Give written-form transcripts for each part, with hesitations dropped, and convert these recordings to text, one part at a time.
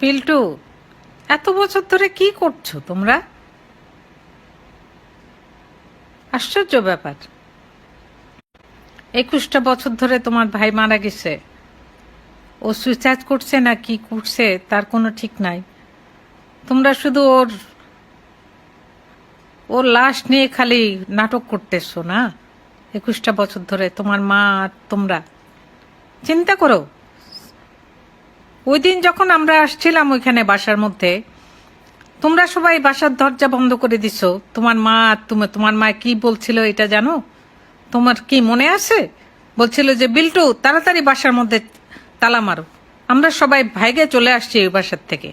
পিল্টু, এত বছর ধরে কি করছো তোমরা? আশ্চর্য ব্যাপার। 21টা বছর ধরে তোমার ভাই মারা গেছে। ও সুইসাইড করছে না কি করছে তার কোনো ঠিক নাই। তোমরা শুধু ওর ওর লাশ নিয়ে খালি নাটক করতেছো না? 21টা বছর ধরে তোমার মা আর তোমরা চিন্তা করো। ওই দিন যখন আমরা আসছিলাম ওইখানে বাসার মধ্যে, তোমরা সবাই বাসার দরজা বন্ধ করে দিছো। তোমার মা আর তোমার মা কি বলছিল এটা জানো? তোমার কি মনে আছে? বলছিল যে বিল্টু তাড়াতাড়ি বাসার মধ্যে তালা মারো। আমরা সবাই ভাইগে চলে আসছি ওই বাসার থেকে।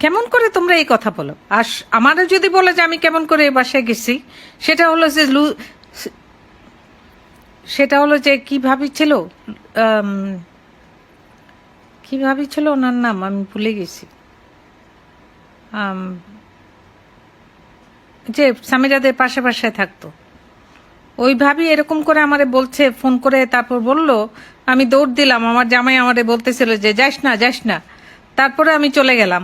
কেমন করে তোমরা এই কথা বলো? আর আমারও যদি বলে যে আমি কেমন করে এই বাসায় গেছি, সেটা হলো যে কি ভাবিছিল, ওনার নাম আমি ভুলে গেছি। যে সামিরাদের পাশে পাশে থাকতো ওই ভাবি এরকম করে আমারে বলছে ফোন করে, তারপর বলল, আমি দৌড় দিলাম। আমার জামাই আমারে বলতেছিল যে যাস না যাস না, তারপরে আমি চলে গেলাম।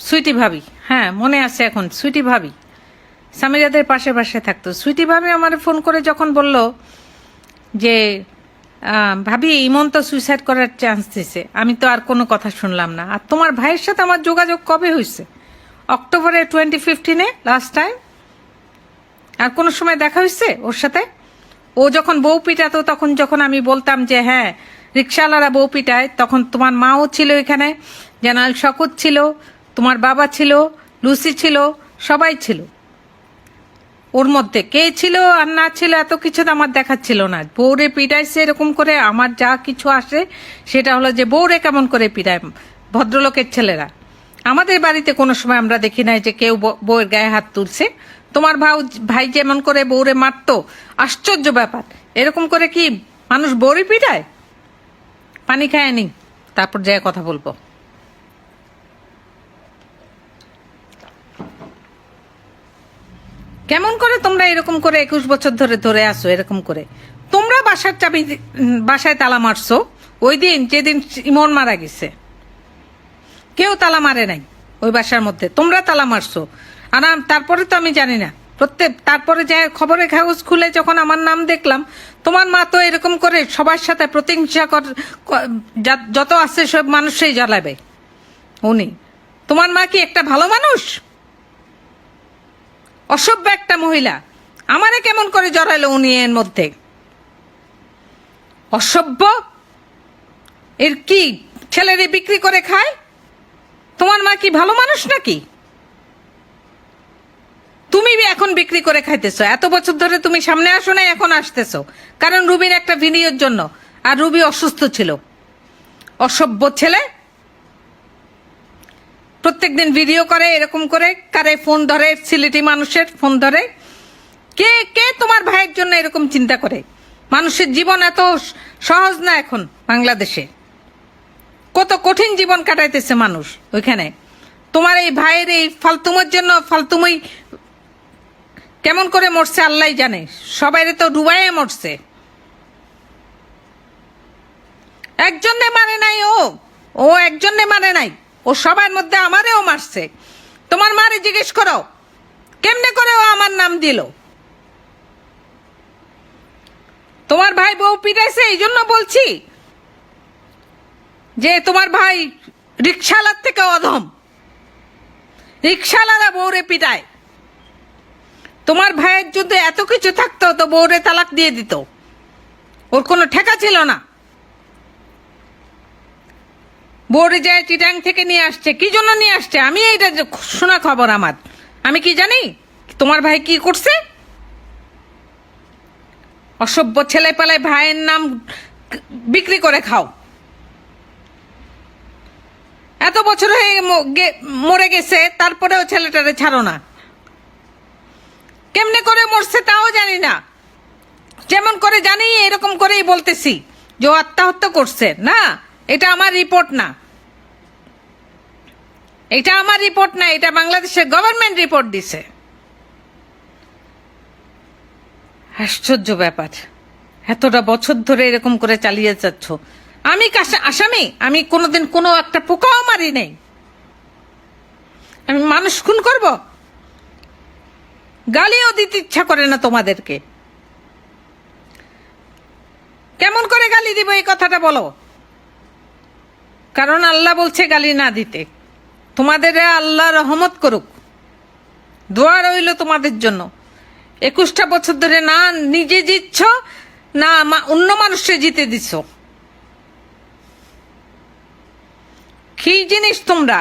সুইটি ভাবি, হ্যাঁ মনে আছে এখন, সুইটি ভাবি সামিরাদের পাশে পাশে থাকতো। সুইটি ভাবি আমার ফোন করে যখন বলল যে ভাবি ইমন তো সুইসাইড করার চান্স দিছে, আমি তো আর কোনো কথা শুনলাম না। আর তোমার ভাইয়ের সাথে আমার যোগাযোগ কবে হয়েছে? অক্টোবরে 2015 লাস্ট টাইম। আর কোনো সময় দেখা হয়েছে ওর সাথে? ও যখন বউ পিটাতো তখন যখন আমি বলতাম যে হ্যাঁ রিক্সাওয়ালারা বউ পিটায়, তখন তোমার মাও ছিল এখানে, জেনারেল শকত ছিল, তোমার বাবা ছিল, লুসি ছিল, সবাই ছিল। ওর মধ্যে কে ছিল আর না ছিল এত কিছু তো আমার দেখাচ্ছিল না। বউরে পিটাইছে এরকম করে, আমার যা কিছু আসে সেটা হলো যে বউরে কেমন করে পিটায় ভদ্রলোকের ছেলেরা। আমাদের বাড়িতে কোনো সময় আমরা দেখি নাই যে কেউ বউয়ের গায়ে হাত তুলছে। তোমার ভাই যেমন করে বউরে মারতো, আশ্চর্য ব্যাপার। এরকম করে কি মানুষ বউরে পিটায়? পানি খায় নি, তারপর যায় কথা বলবো। কেমন করে তোমরা এরকম করে 21 বছর ধরে ধরে আসো? এরকম করে তোমরা বাসার চাবি বাসায় তালা মারছো ওই দিন যেদিন ইমন মারা গেছে। কেউ তালা মারে নাই ওই বাসার মধ্যে, তোমরা তালা মারছো। আর তারপরে তো আমি জানি না, তারপরে যে খবরের কাগজ খুলে যখন আমার নাম দেখলাম, তোমার মা তো এরকম করে সবার সাথে প্রতিহিংসা যত আছে সব মানুষই জ্বালাবে। উনি তোমার মা কি একটা ভালো মানুষ? অসভ্য একটা মহিলা। আমারে কেমন করে জড়াইলো উনি এর মধ্যে? অসভ্য। এর কি ছেলেরে বিক্রি করে খায়? তোমার মা কি ভালো মানুষ নাকি? তুমি এখন বিক্রি করে খাইতেছো। এত বছর ধরে তুমি সামনে আসো না, এখন আসতেছো কারণ রুবির একটা ভিডিওর জন্য। আর রুবি অসুস্থ ছিল। অসভ্য ছেলে। প্রত্যেকদিন ভিডিও করে এরকম করে, কারে ফোন ধরে, সিলেটি মানুষের ফোন ধরে। কে কে তোমার ভাইয়ের জন্য এরকম চিন্তা করে? মানুষের জীবন এত সহজ না এখন বাংলাদেশে। কত কঠিন জীবন কাটাইতেছে মানুষ ওইখানে। তোমার এই ভাইয়ের এই ফালতুমের জন্য, ফালতুমই কেমন করে মরছে আল্লাহ জানে। সবাইরে তো ডুবাইয়ে মরছে। একজনে মারে নাই, ও একজনে মারে নাই, ও সবার মধ্যে আমারেও মারছে। তোমার মারে জিজ্ঞেস করো কেমনে করে ও আমার নাম দিল। তোমার ভাই বউ পিটাইছে, এই জন্য বলছি যে তোমার ভাই রিক্সাওয়ালার থেকে অধম। রিক্সাওয়ালারা বউরে পিটায়। তোমার ভাইয়ের যদি এত কিছু থাকতো তো বউরে তালাক দিয়ে দিত। ওর কোনো ঠেকা ছিল না। বউরে যায় চিটাং থেকে নিয়ে আসছে। কি জন্য নিয়ে আসছে আমি এইটা শোনা খবর আমার। আমি কি জানি তোমার ভাই কি করছে? অসভ্য ছেলে পালায় ভাইয়ের নাম বিক্রি করে খাও। এত বছর হয়ে মরে গেছে, তারপরেও ছেলেটারে ছাড়ো না। কেমনে করে মরছে তাও জানি না। যেমন করে জানি এরকম করেই বলতেছি যে ও আত্মহত্যা করছে। না, এটা আমার রিপোর্ট না, এটা আমার রিপোর্ট না, এটা বাংলাদেশের গভর্নমেন্ট রিপোর্ট দিছে। আশ্চর্য ব্যাপার। এতটা বছর ধরে এরকম করে চালিয়ে যাচ্ছ। আমি আসামি? আমি কোনোদিন কোনো একটা পোকাও মারি নাই। আমি মানুষ খুন করব? গালিও দিতে ইচ্ছা করে না তোমাদেরকে। কেমন করে গালি দিব এই কথাটা বলো। কারণ আল্লাহ বলছে গালি না দিতে। তোমাদের আল্লাহ রহমত করুক, দোয়া রইল তোমাদের জন্য। 21টা বছর ধরে না নিজে জিতছ, না অন্য মানুষকে জিতে দিছ। কি জিনিস তোমরা?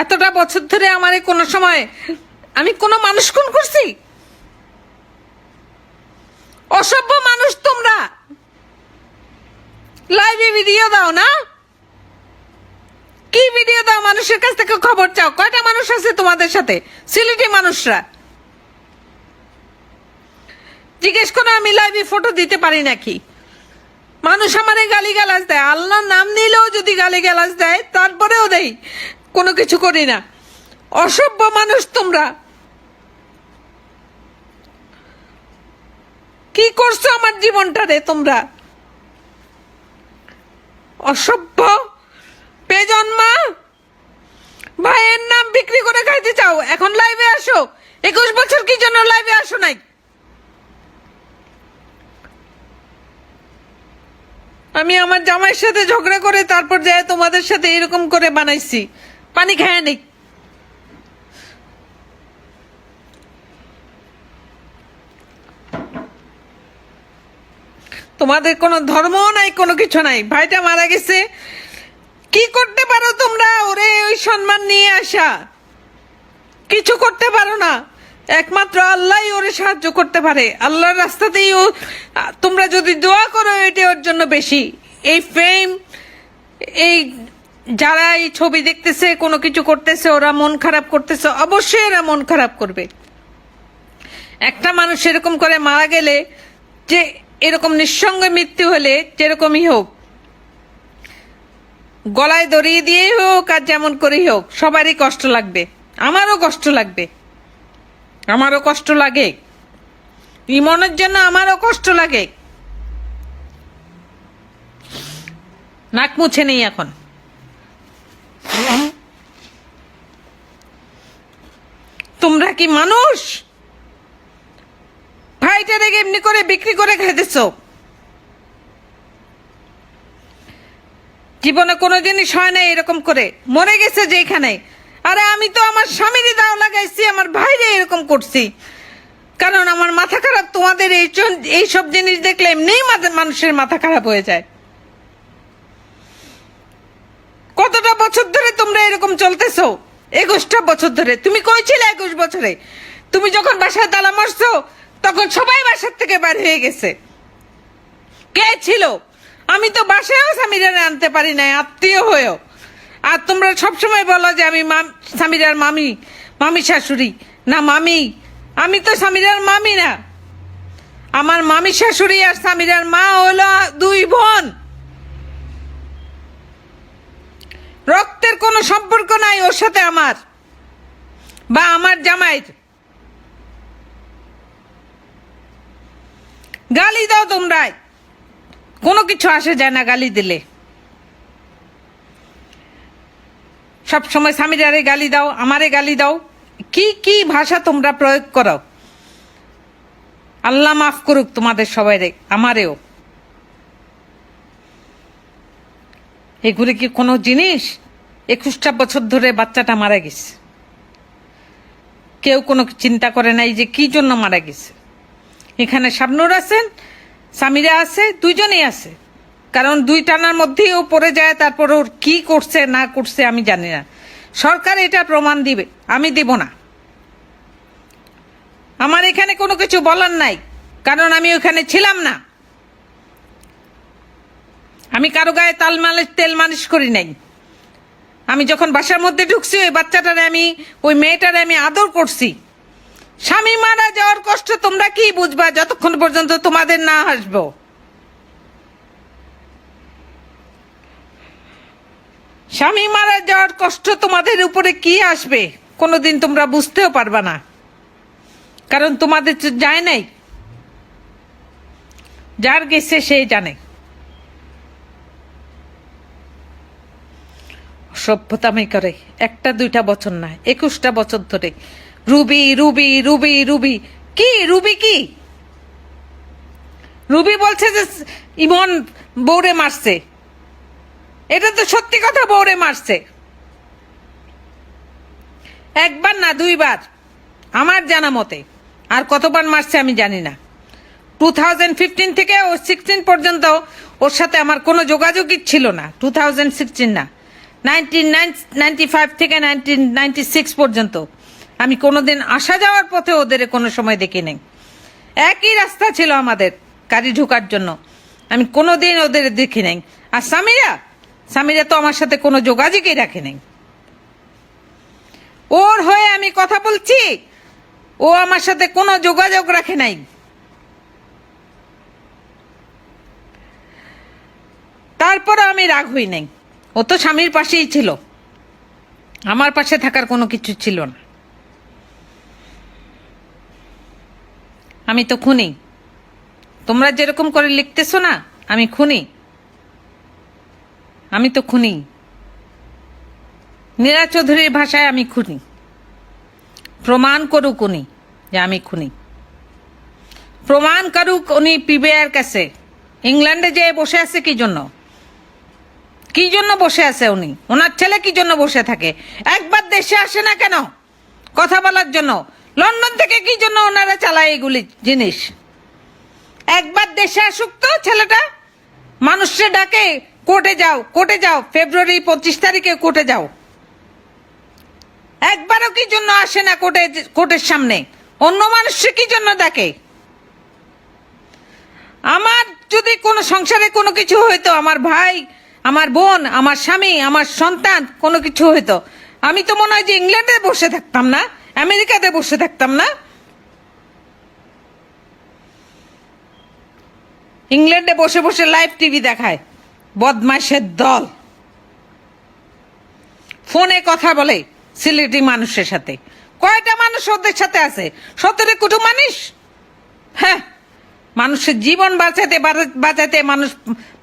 এতটা বছর ধরে আমারে কোনো সময় আমি কোনো মানুষ খুন করছি? অসভ্য মানুষ তোমরা। লাইভে ভিডিও দাও না? কি ভিডিও দাও? মানুষের কাছ থেকে খবর চাও। কয়টা মানুষ আছে তোমাদের সাথে? সিলেটি মানুষরা জিজ্ঞেস করো আমি লাইভে ফটো দিতে পারি নাকি? মানুষ আমারে গালিগালাজ দেয়, আল্লাহর নাম নিলেও যদি গালিগালাজ দেয় তারপরেও দেই, কোনো কিছু করি না। অসভ্য মানুষ তোমরা। কি করছো আমার জীবনটারে তোমরা? অসভ্য পেজন্মা। ভাইয়ের নাম বিক্রি করে খাইতে চাও, এখন লাইভে আসো। 21 বছর কি জন্য লাইভে আসো নাই? আমি আমার জামাইয়ের সাথে ঝগড়া করে তারপর যায় তোমাদের সাথে এরকম করে বানাইছি। পানি খায় নেই। তোমাদের কোনো ধর্মও নাই, কোনো কিছু নাই। ভাইটা মারা গেছে, কি করতে পারো তোমরা? ওরে ওই সম্মান নিয়ে আসা, কিছু করতে পারো না। একমাত্র আল্লাহই ওরে সাহায্য করতে পারে। আল্লাহর রাস্তাতেই ও, তোমরা যদি দোয়া করো এটা ওর জন্য বেশি। এই ফেম, এই যারা এই ছবি দেখতেছে, কোনো কিছু করতেছে, ওরা মন খারাপ করতেছে, অবশ্যই এরা মন খারাপ করবে। একটা মানুষ এরকম করে মারা গেলে, যে এরকম নিঃসঙ্গে মৃত্যু হলে যেরকমই হোক, গলায় দড়িয়ে দিয়েই হোক আর যেমন করেই হোক, সবারই কষ্ট লাগবে। আমারও কষ্ট লাগবে, আমারও কষ্ট লাগে। ইমনের জন্য আমারও কষ্ট লাগে। নাক মুছে নেই এখন। তোমরা কি মানুষ? ভাইটারে এমনি করে বিক্রি করে খাইতেছ। জীবনে কোনো জিনিস হয় না এরকম করে। মরে গেছে যেখানে। আরে আমি তো আমার স্বামীরই দাও লাগাইছি, আমার ভাইরে এরকম করছি। কারণ আমার মাথা খারাপ। তোমাদের এই সব জিনিস দেখলে এমনিই মানুষের মাথা খারাপ হয়ে যায়। কতটা বছর ধরে তোমরা এরকম চলতেছো? 21টা বছর ধরে। তুমি কই ছিলে 21 বছরে? তুমি যখন বাসায় তালা মারছো তখন সবাই বাসার থেকে বের হয়ে গেছে। কে ছিল? আমি তো বাসায়ও সামিরারে আনতে পারি নাই, আত্মীয় হয়েও। আর তোমরা সবসময় বলো যে আমি সামিরার মামি, মামি শাশুড়ি। না মামি, আমি তো সামিরার মামি না। আমার মামি শাশুড়ি আর সামিরার মা হলো 2 বোন। রক্তের কোনো সম্পর্ক নাই ওর সাথে আমার বা আমার জামাইয়ের। গালি দাও তোমরা, কোনো কিছু আসে যায় না গালি দিলে। সব সময় সামিরারে গালি দাও, আমারে গালি দাও। কি কি ভাষা তোমরা প্রয়োগ করো। আল্লাহ মাফ করুক তোমাদের সবাইরে, আমারেও। এগুলি কি কোনো জিনিস? 21টা বছর ধরে বাচ্চাটা মারা গেছে, কেউ কোনো চিন্তা করে নাই যে কি জন্য মারা গেছে। এখানে শাবনূর আছেন, সামিরা আছে, দুইজনেই আছে। কারণ 2 টানার মধ্যেই ও পড়ে যায়, তারপর ওর কি করছে না করছে আমি জানি না। সরকার এটা প্রমাণ দিবে, আমি দেব না। আমার এখানে কোনো কিছু বলার নাই, কারণ আমি ওখানে ছিলাম না। আমি কারো গায়ে তেল মালিশ করি নাই। আমি যখন বাসার মধ্যে ঢুকছি ওই বাচ্চাটারে আমি, ওই মেয়েটারে আমি আদর করছি। স্বামী মারা যাওয়ার কষ্ট তোমরা কি বুঝবা যতক্ষণ পর্যন্ত তোমাদের না আসবো। স্বামী মারা যাওয়ার কষ্ট তোমাদের উপরে কি আসবে কোনোদিন তোমরা বুঝতেও পারবা না, কারণ তোমাদের যায় নাই। যার গেছে সে জানে। সভ্যতামি করে, একটা দুইটা বছর না, 21টা বছর ধরে রুবি রুবি রুবি রুবি। কি রুবি? কি রুবি বলছে যে ইমন বউরে মারছে? এটা তো সত্যি কথা, বউরে মারছে। একবার না, দুইবার আমার জানা মতে। আর কতবার মারছে আমি জানি না। 2015 থেকে ও 16 পর্যন্ত ওর সাথে আমার কোনো যোগাযোগই ছিল না। 2016 না, 1995 থেকে 1996 পর্যন্ত আমি কোনোদিন আসা যাওয়ার পথে ওদের কোনো সময় দেখি নাই। একই রাস্তা ছিল আমাদের গাড়ি ঢোকার জন্য, আমি কোনোদিন ওদের দেখি নাই। আর সামিরা তো আমার সাথে কোনো যোগাযোগই রাখে নাই। ওর হয়ে আমি কথা বলছি, ও আমার সাথে কোনো যোগাযোগ রাখে নাই। তারপরে আমি রাগ হই নাই। ও তো স্বামীর পাশেই ছিল, আমার পাশে থাকার কোনো কিছু ছিল না। আমি তো খুনি। তোমরা যেরকম করে লিখতেছো না, আমি খুনি। আমি তো খুনি। নীরা চৌধুরীর ভাষায় আমি খুনি। প্রমাণ করুক উনি যে আমি খুনি। প্রমাণ করুক উনি পিবিআইয়ের কাছে। ইংল্যান্ডে যেয়ে বসে আছে কি জন্য? কি জন্য বসে আছে উনি? ওনার ছেলে কি জন্য বসে থাকে? একবার দেশে আসে না কেন কথা বলার জন্য? লন্ডন থেকে কি জন্য ওনারা চালায় এগুলি জিনিস? একবার দেশে আসুক তো ছেলেটা। মানুষকে ডাকে, কোর্টে যাও, কোর্টে যাও, ফেব্রুয়ারি 25 তারিখে কোর্টে যাও। একবারও কি জন্য আসে না কোর্টের সামনে? অন্য মানুষকে কি জন্য ডাকে? আমার যদি কোনো সংসারে কোনো কিছু হইতো, আমার ভাই, আমার বোন, আমার স্বামী, আমার সন্তান কোনো কিছু হইতো, আমি তো মনে হয় যে ইংল্যান্ডে বসে থাকতাম না, আমেরিকাতে বসে থাকতাম না। ইংল্যান্ডে বসে বসে লাইভ টিভি দেখায় বদমাইশের দল। ফোনে কথা বলে সিলেটি মানুষের সাথে। কয়টা মানুষ ওদের সাথে আছে? 17 কোটি মানুষ। হ্যাঁ, মানুষের জীবন বাঁচাতে মানুষ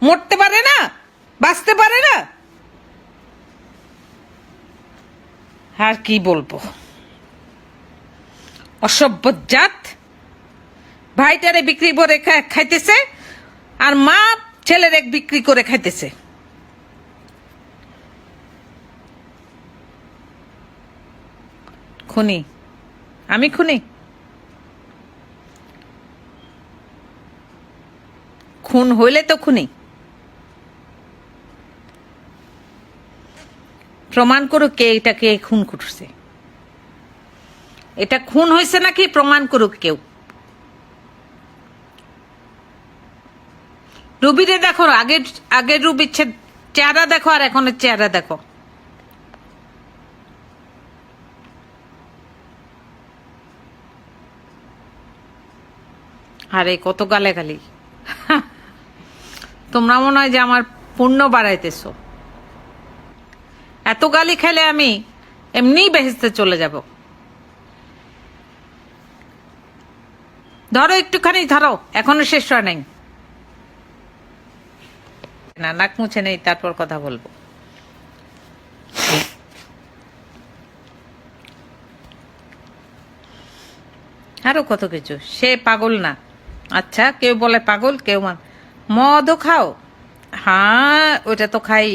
মরতে পারে না, বাঁচতে পারে না। আর কি বলবো? অসভ্য জাত। ভাইটারে বিক্রি করে খাইতেছে, আর মা ছেলের এক বিক্রি করে খাইতেছে। খুনি। আমি খুনি। খুন হইলে তো খুনি। প্রমাণ করুক কে এটাকে খুন করছে। এটা খুন হয়েছে নাকি প্রমাণ করুক কেউ। রুবিরে দেখো, আগের রুবির চেহারা দেখো আর এখনের চেহারা দেখো। আরে কত গালাগালি। তোমরা মনে হয় যে আমার পুণ্য বাড়াইতেছো। এত গালি খেলে আমি এমনিই বেহেশতে চলে যাব। ধরো একটুখানি, ধরো, এখনো শেষ হয় নাই। না, নাক মুছে নেই, তারপর কথা বলবো। আরো কত কিছু। সে পাগল না। আচ্ছা, কেউ বলে পাগল, কেউ মদও খাও? হ্যাঁ, ওটা তো খাই।